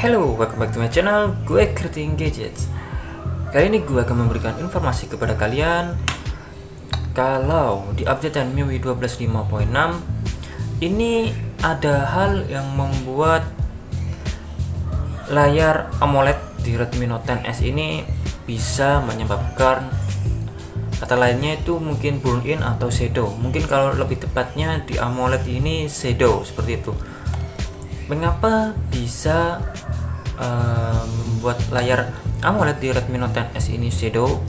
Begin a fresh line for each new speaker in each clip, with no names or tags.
Hello, welcome back to my channel, gue Kriting Gadgets. Kali ini gue akan memberikan informasi kepada kalian kalau di updatean MIUI 12.5.6 ini ada hal yang membuat layar AMOLED di Redmi Note 10s ini bisa menyebabkan, kata lainnya itu mungkin burn in atau shadow. Mungkin kalau lebih tepatnya di AMOLED ini shadow, seperti itu. Mengapa bisa membuat layar AMOLED di Redmi Note 10s ini shadow?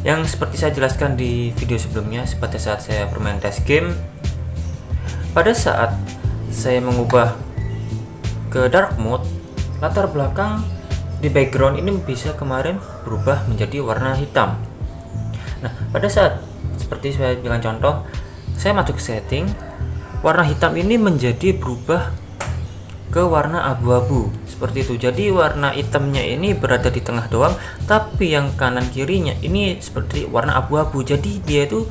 Yang seperti saya jelaskan di video sebelumnya, pada saat saya bermain test game, pada saat saya mengubah ke dark mode, latar belakang di background ini bisa kemarin berubah menjadi warna hitam. Nah, pada saat seperti saya bilang contoh, saya masuk ke setting, warna hitam ini menjadi berubah ke warna abu-abu seperti itu. Jadi warna hitamnya ini berada di tengah doang, tapi yang kanan kirinya ini seperti warna abu-abu. Jadi dia itu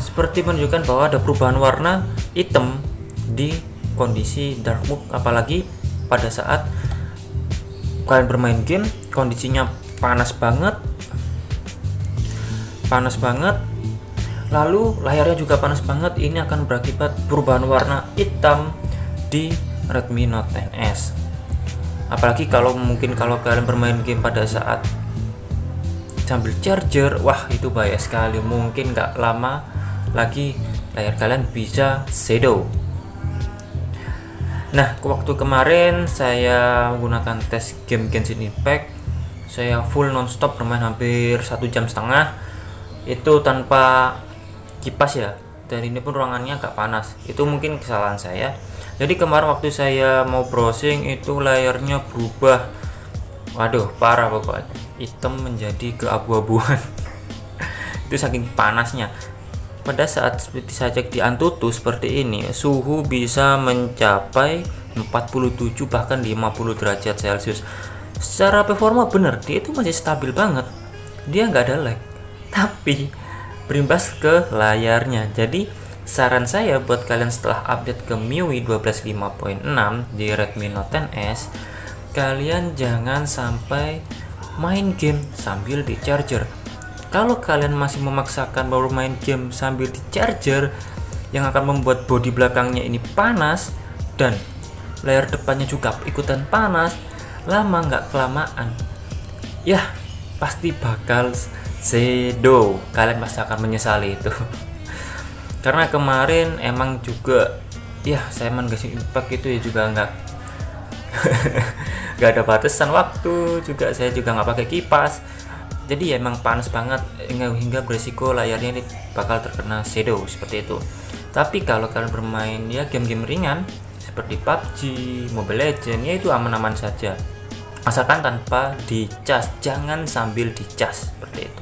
seperti menunjukkan bahwa ada perubahan warna hitam di kondisi dark mode. Apalagi pada saat kalian bermain game, kondisinya panas banget, lalu layarnya juga panas banget. Ini akan berakibat perubahan warna hitam di Redmi Note 10s. Apalagi kalau kalian bermain game pada saat sambil charger, wah itu bahaya sekali. Mungkin nggak lama lagi layar kalian bisa shadow. Nah, waktu kemarin saya menggunakan tes game Genshin Impact, saya full nonstop bermain hampir 1,5 jam itu tanpa kipas ya, dan ini pun ruangannya agak panas. Itu mungkin kesalahan saya. Jadi kemarin waktu saya mau browsing itu layarnya berubah, waduh parah pokoknya, hitam menjadi keabu-abuan. Itu saking panasnya. Pada saat seperti saya cek di Antutu seperti ini, suhu bisa mencapai 47 bahkan 50 derajat Celcius. Secara performa bener, dia itu masih stabil banget, dia nggak ada lag, tapi berimbas ke layarnya. Jadi saran saya buat kalian setelah update ke MIUI 12.5.6 di Redmi Note 10s, kalian jangan sampai main game sambil di charger. Kalau kalian masih memaksakan baru main game sambil di charger, yang akan membuat bodi belakangnya ini panas dan layar depannya juga ikutan panas, lama nggak kelamaan ya pasti bakal shadow. Kalian pasti akan menyesali itu. Karena kemarin emang juga ya saya main Genshin Impact itu ya juga nggak nggak ada batasan waktu, juga saya juga nggak pakai kipas. Jadi ya emang panas banget hingga beresiko layarnya ini bakal terkena shadow seperti itu. Tapi kalau kalian bermain ya game-game ringan seperti PUBG, Mobile Legends, ya itu aman-aman saja, asalkan tanpa dicas, jangan sambil dicas seperti itu.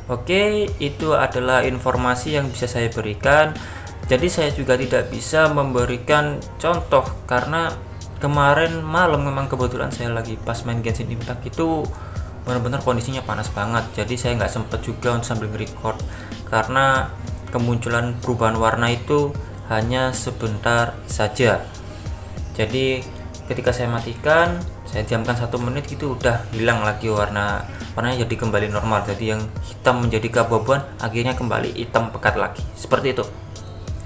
Oke, itu adalah informasi yang bisa saya berikan. Jadi saya juga tidak bisa memberikan contoh karena kemarin malam memang kebetulan saya lagi pas main Genshin Impact itu benar-benar kondisinya panas banget. Jadi saya nggak sempet juga untuk sambil record karena kemunculan perubahan warna itu hanya sebentar saja. Jadi ketika saya matikan, saya diamkan 1 menit gitu udah hilang lagi warnanya, jadi kembali normal. Jadi yang hitam menjadi keabu-abuan akhirnya kembali hitam pekat lagi seperti itu.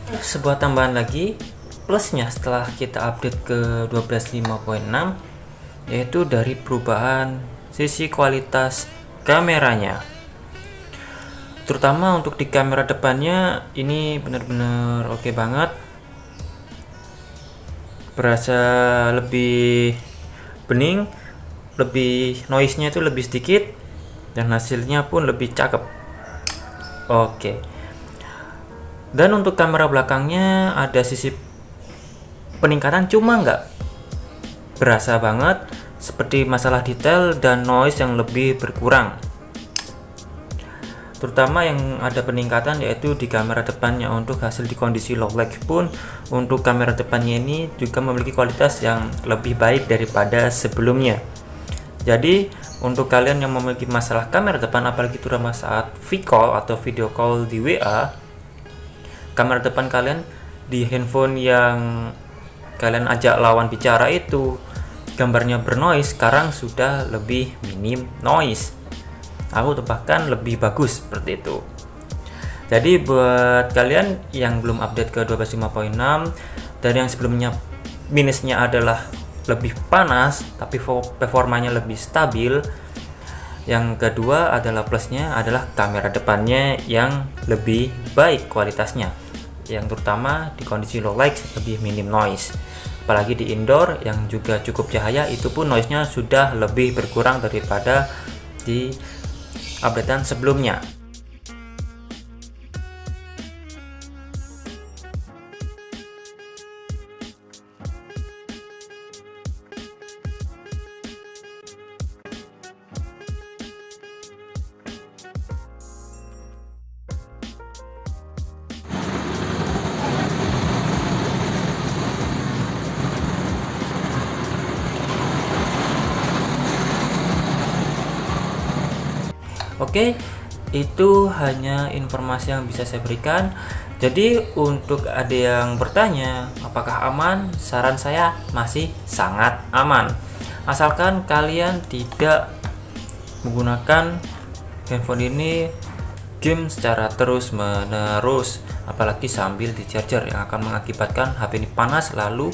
Sebuah tambahan lagi plusnya setelah kita update ke 12.5.6 yaitu dari perubahan sisi kualitas kameranya, terutama untuk di kamera depannya ini benar-benar oke banget, berasa lebih bening, lebih noise-nya itu lebih sedikit, dan hasilnya pun lebih cakep. Oke. Dan untuk kamera belakangnya ada sisi peningkatan, cuma nggak berasa banget, seperti masalah detail dan noise yang lebih berkurang. Terutama yang ada peningkatan yaitu di kamera depannya. Untuk hasil di kondisi low light pun untuk kamera depannya ini juga memiliki kualitas yang lebih baik daripada sebelumnya. Jadi untuk kalian yang memiliki masalah kamera depan, apalagi terutama saat V-call atau video call di WA, kamera depan kalian di handphone yang kalian ajak lawan bicara itu gambarnya bernoise, sekarang sudah lebih minim noise. Aku bahkan lebih bagus seperti itu. Jadi buat kalian yang belum update ke 12.5.6 dan yang sebelumnya minusnya adalah lebih panas tapi performanya lebih stabil, yang kedua adalah plusnya adalah kamera depannya yang lebih baik kualitasnya, yang terutama di kondisi low light lebih minim noise. Apalagi di indoor yang juga cukup cahaya, itu pun noise-nya sudah lebih berkurang daripada di updatean sebelumnya. Oke, itu hanya informasi yang bisa saya berikan. Jadi untuk ada yang bertanya apakah aman, saran saya masih sangat aman. Asalkan kalian tidak menggunakan handphone ini game secara terus menerus, apalagi sambil di charger, yang akan mengakibatkan HP ini panas lalu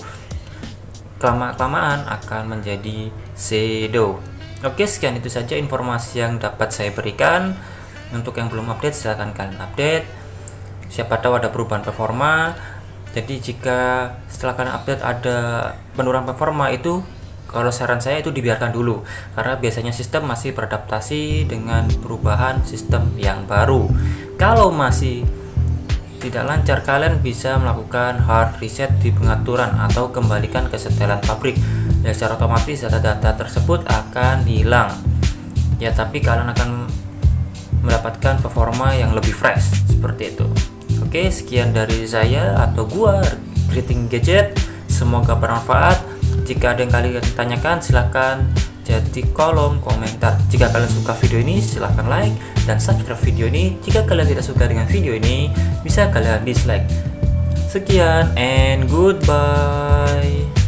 kelamaan akan menjadi shadow. Oke, sekian itu saja informasi yang dapat saya berikan. Untuk yang belum update, silahkan kalian update. Siapa tahu ada perubahan performa. Jadi jika setelah kalian update ada penurunan performa, itu kalau saran saya itu dibiarkan dulu, karena biasanya sistem masih beradaptasi dengan perubahan sistem yang baru. Kalau masih tidak lancar, kalian bisa melakukan hard reset di pengaturan atau kembalikan ke setelan pabrik. Ya, secara otomatis data-data tersebut akan hilang. Ya, tapi kalian akan mendapatkan performa yang lebih fresh seperti itu. Oke, sekian dari saya atau gua Greeting Gadget. Semoga bermanfaat. Jika ada yang kalian tanyakan, silahkan chat di kolom komentar. Jika kalian suka video ini, silahkan like dan subscribe video ini. Jika kalian tidak suka dengan video ini, bisa kalian dislike. Sekian and goodbye.